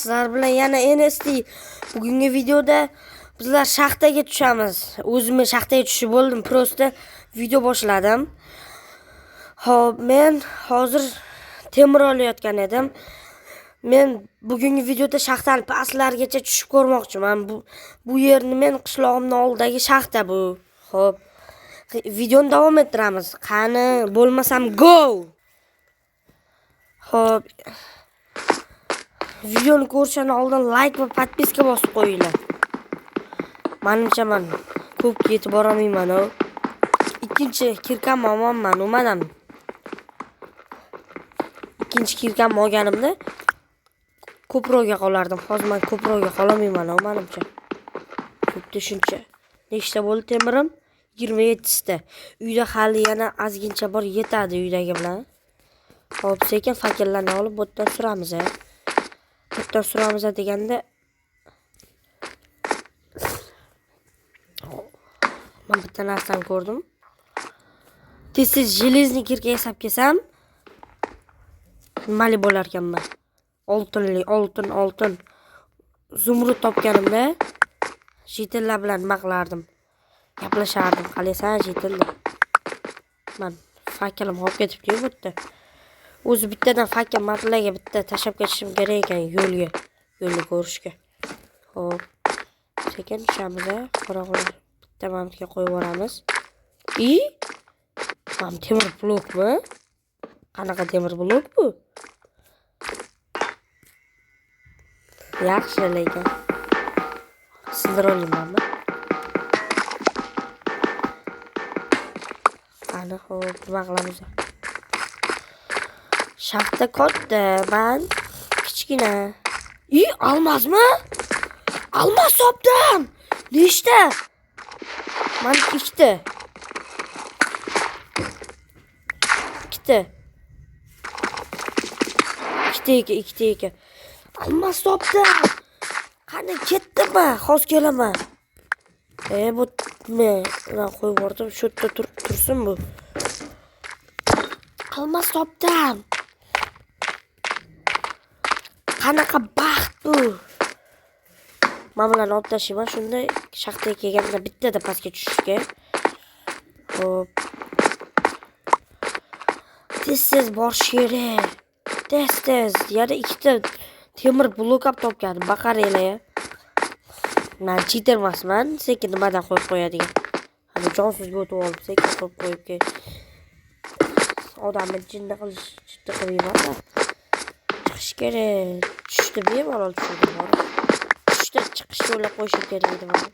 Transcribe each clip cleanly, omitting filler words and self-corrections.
Sizlar bilan yana NST. Bugungi videoda bizlar shaxtaga tushamiz. O'zim shaxtaga tushib bo'ldim, prosta video boshladim. Xo'p, men hozir temir olayotgan edim. Men bugungi videoda shaxtani pastlarigacha tushib ko'rmoqchiman. Bu yerni men qishlog'imning oldidagi shaxta bu. Xo'p, videoni davom ettiramiz. Qani, bo'lmasam go. Xo'p, videoni ko'rishdan oldin like va podpiska bosib qo'yinglar. Menimcha men ko'p yetib boramayman. Ikkinchi kirkam olmanman, umadam. Ikkinchi kirkam olganimda ko'proqga qolardim. Hozir men ko'proqga qolamayman, menimcha. Xuddi shuncha. Nechta bo'ldi temirim? 27 ta. Uyda hali yana ozgincha bor yetadi uydagi bilan. Hop, sekin fakellarni olib bu yerdan suramiz. Bitta suramiz deganda men bitta narsani ko'rdim. Tez железный kirka yasab kesam nimali bo'lar ekanman. Oltin. Zumrud topganimda jitillar bilan nima qilardim? Gaplashardim. Qalasan jitillar. Men fakelim olib ketibdi-yu bu yerda. O'zi bittadan fakel maplarga bitta tashab ketishim kerak ekan yo'lni ko'rishga. Xo'p. Sekin tushamiz. Qoraqo'l bitta mamtga qo'yib yuboramiz. Ham temir blokmi? Qanaqa temir blok bu? Yaxshi lekin. Sindirib olamanmi? Qani, xo'p, nima qilamiz? Shaxta katta, men kichkina. Almazmi? Almaz topdim. Nechta? Men ikkita. Ikkita. Almaz topdim. Qani ketdimi? Hozir kelaman. Bu men qo'yib yubordim. Shu yerda tursin bu. Almaz topdim. Qanaqa baxt bu. Men bilan olib tashlayman, shunday shaxtaga kelganda bittada pastga tushishga. Xo'p. Tez borish kerak. Tez. Yana ikkita temir blok olib topgandim. Baqaranglar. Men cheater emasman, sekin nimadan qo'yib qo'yadigan. Hali jonsizga o'tib olib, sekin qo'yib qo'yibga. Odamni jinni qilish qilmayman. Chiqish kerak. Tushdi bemalol tushdi. Tushdi chiqish yo'lini qo'yishim kerak edi mana.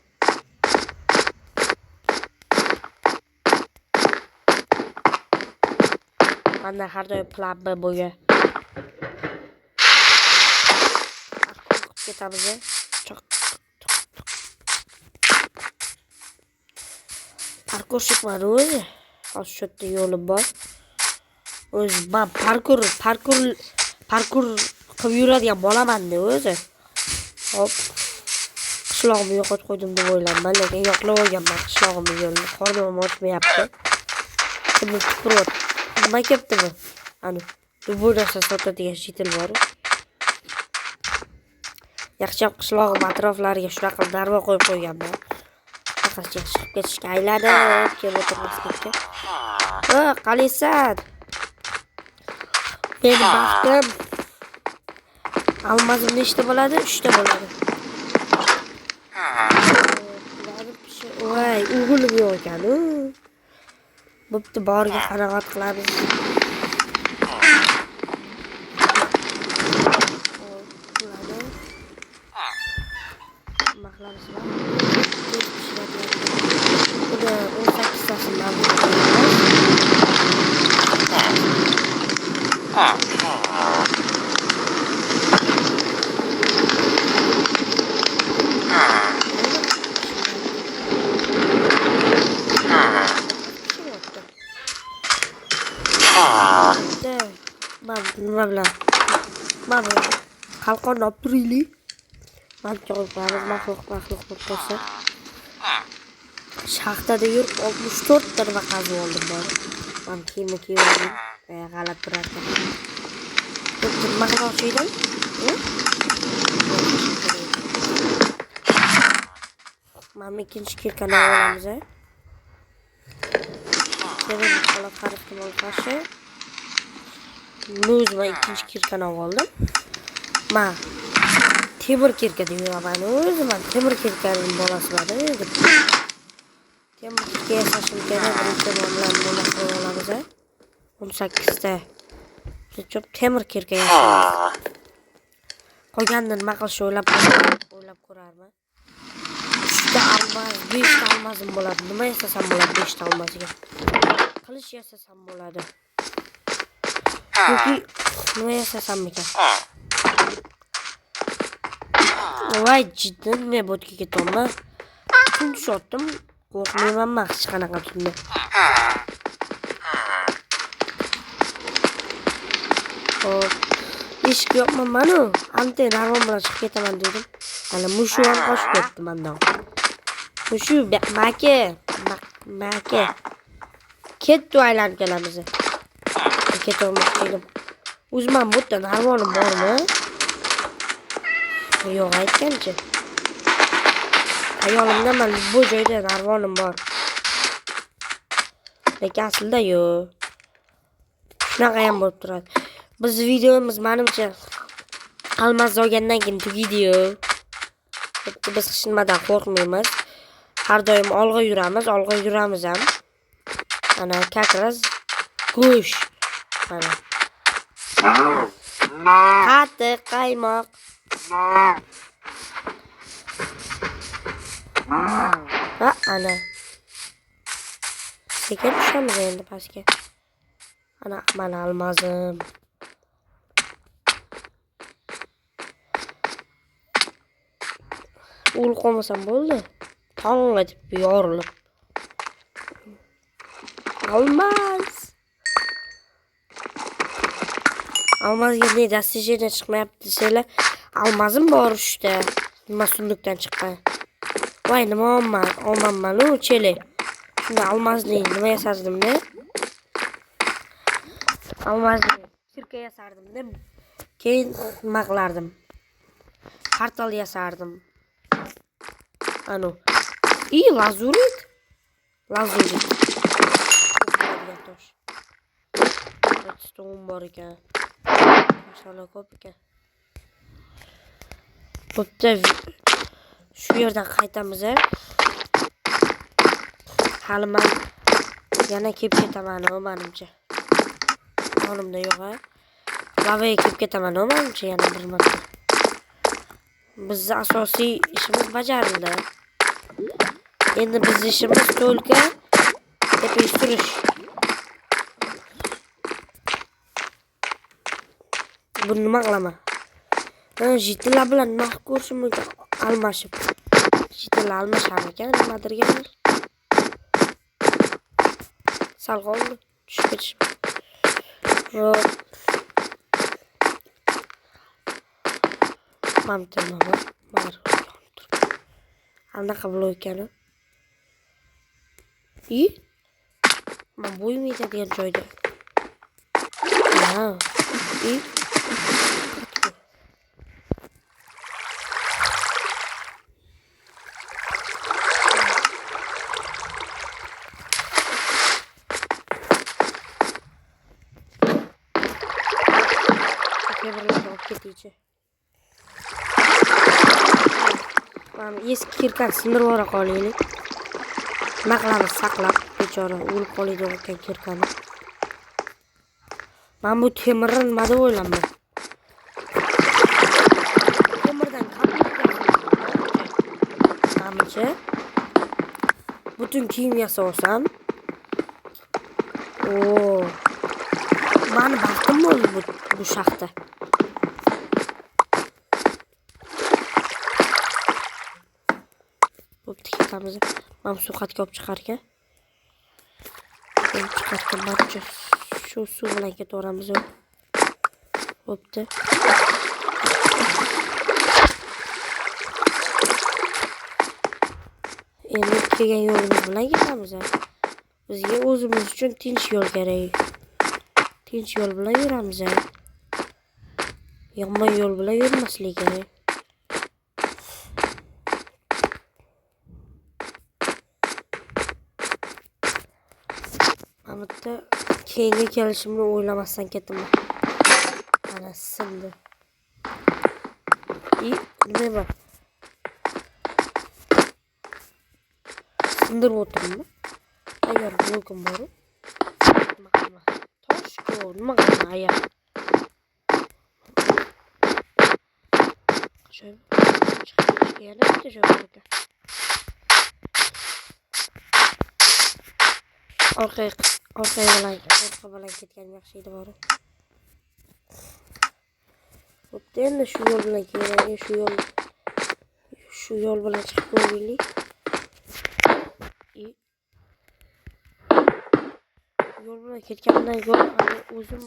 Mana har doim plan B bo'lgan. Ketamiz. Parkurshipman o'zi. Hozir shu yerda yo'lim bor. O'zi men parkur qilib yuradigan bolaman-da o'zi. Hop. Qishlog'imni yo'qotib qo'ydim deb o'yladim. Lekin yo'qlab olganman qishlog'imni yo'lini. Qornim ochmayapti. Buni tupurib. Nima ketdi bu? Ana, bu narsa sotadigan jitil bor. Yaxshiyam qishlog'im atroflariga shunaqa darvo qo'yib qo'yganman. Faqatcha chiqib ketishga aylanib kelib o'tirmaslikka. Qalaysan? Meni baxtim. Almazim nechta bo'ladi? 3 ta bo'ladi. Voy, o'g'lim yo'q ekan. Bo'pti, boriga qanoat qilamiz. Mahlamizlar. 18 tasini mavjud. Nima bilan? Mana qalqonni olib turaylik. Men qo'yamiz, maxluq bo'lib qolsa. Shaxtada yurib 64 ta nima qazib oldim bor. Men kiyim oldim. G'alati turardi. Nima qilmoqchi edim? Mana ikkinchi kirkani olamiz. Temir holat har ehtimol qarshi. O'zim ikkinchi kirkani oldim. Mana temir kirka deb yuraman. O'zim temir kirkaning bolasiman deb. Temir kirka yasashim kerak, birinchi bilan buni olamiz. 18 ta. Chop temir kirka yasaymiz. Qolganini nima qilish o'ylab ko'rarman. 3 ta almaz, 5 ta almazim bo'ladi. Nima yasasam bo'ladi 5 ta almazga? Qilish yasasam bo'ladi. Yoki nima yasasam ekan? Voy, jiddan men botga ketaman. Tun shotdim, qo'rqmayman hech qanaqa tunda. Hop, eshik yo'qmi mana? Ante narvon bilan chiqib ketaman dedim. Hali mushu ham qochib ketdi mendan. Mushu maka. Ketdi aylanib kelamiz. Ketamoqchi edim. O'zim bu yerda narvonim bormi? Yo'q aytgancha. Hayolimda men bu joyda narvonim bor. Lekin aslida yo'q. Shunaqa ham bo'lib turadi. Biz videomiz menimcha almaz olgandan keyin tugaydi-yu. Biz hech nimadan qo'rqmaymiz. Har doim olg'a yuramiz ham. Ana как раз go'sh. Mana. Qatiq, qaymoq. Ha, ana. Sekin tushamiz endi pastga. Ana, mana almazim. Ul qo'masam bo'ldi. Tongga deb yorilib. Almaz. Almazga ne dastajeniya chiqmayapti desanglar, almazim bor ishda. Nima sundukdan chiqqan. Voy, nima olmanman-u, chele. Shunda almazni nima yasardim-da? Almazni kirka yasardim-da. Keyin nima qilardim? Portal yasardim. Ano. Lazurit. Redstone bor ekan. Maşallah ko'p ekan. Bo'pti. Shu yerdan qaytamiz. Hali men yana kelib ketaman menimcha. Yonimda yo'q. Lavaga kelib ketaman menimcha yana bir marta. Bizning asosiy ishimiz bajarildi. Endi bizning ishimiz to'lka tepa surish. Buni nima qilaman? Jitlar bilan nima qilib ko'rishim mumkin? Almashib. Jitlar almashar ekan, nimadirga. Sal qoldi. Tushib ketish. Mamtama bor. Anaqa bo'lib ekan. Men bo'yim yetadigan joyda. Ha. Ketdi. Mana eski kirkani sindirib yubora qolaylik. Nima qilamiz saqlab, bechora o'lib qoladi ekan kirkani. Men bu temirni nima deb o'ylayman? Temirdan qapli. Butun kiyim yasasam. Mani baxtim bo'ldi bu shaxta. Bo'pti, ketamiz. Mana suqatga olib chiqar ekan. Chiqargan barcha shu suv bilan ketaveramiz. Bo'pti. Endi kelgan yo'limiz bilan ketamiz. Bizga o'zimiz uchun tinch yo'l kerak. Tinch yo'l bilan yuramiz. Yomon yo'l bilan yurmaslik kerak. bitta keyinga kelishimni o'ylamasdan ketdim. Ana sindi. Nima bor? Sindirib o'tiribmi? Agar blokim bor. Nima? Toshku, nima qilaman agar? Yana bitta joy bor ekan. Orqa bilan ketgan yaxshi edi bor. Bo'pti, endi shu yo'l bilan keling, shu yo'l bilan chiqib ko'raylik. Yo'l bilan ketgandan ko'ra o'zim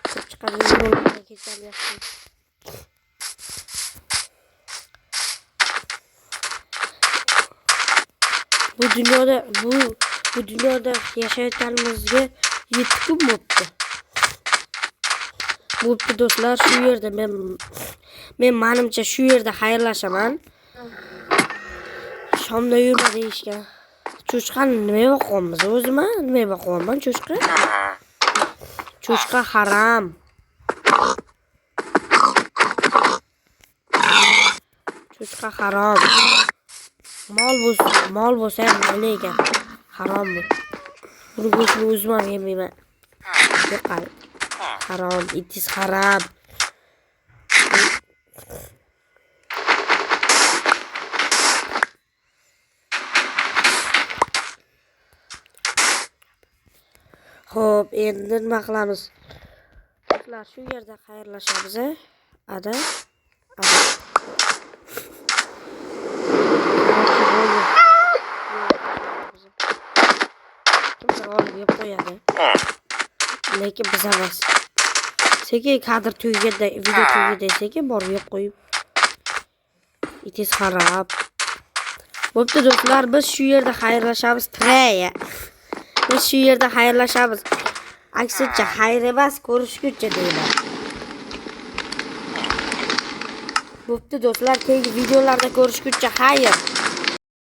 chiqib chiqadigan yo'l bilan ketgan yaxshi. Bu dunyoda yashayotganimizga 7 kun bo'libdi. Bo'pti do'stlar, shu yerda men menimcha shu yerda xayrlashaman. Shomda yurma deyishgan. Cho'chqani nima boqyapmiz o'zima? Nima boqyapman cho'chqa? Cho'chqa harom. Cho'chqa harom. Mol bo'lsa ham mayli ekan. Harom bu. Buni go'shtini o'zim ham yemayman. Yo'q, harom, it is haram. Xo'p, endi nima qilamiz? Sizlar shu yerda xayrlashamiz, Ada. Kimdir olib yeb qo'yadi. Lekin biz emas. Sekin kadr tugaganda, video tugaganda sekin borib yeb qo'yib. Itis xarab. Bo'pti do'stlar, biz shu yerda xayrlashamiz. Biz shu yerda xayrlashamiz. Aksincha xayr emas, ko'rishguncha deyman. Bo'pti do'stlar, keyingi videolarda ko'rishguncha xayr.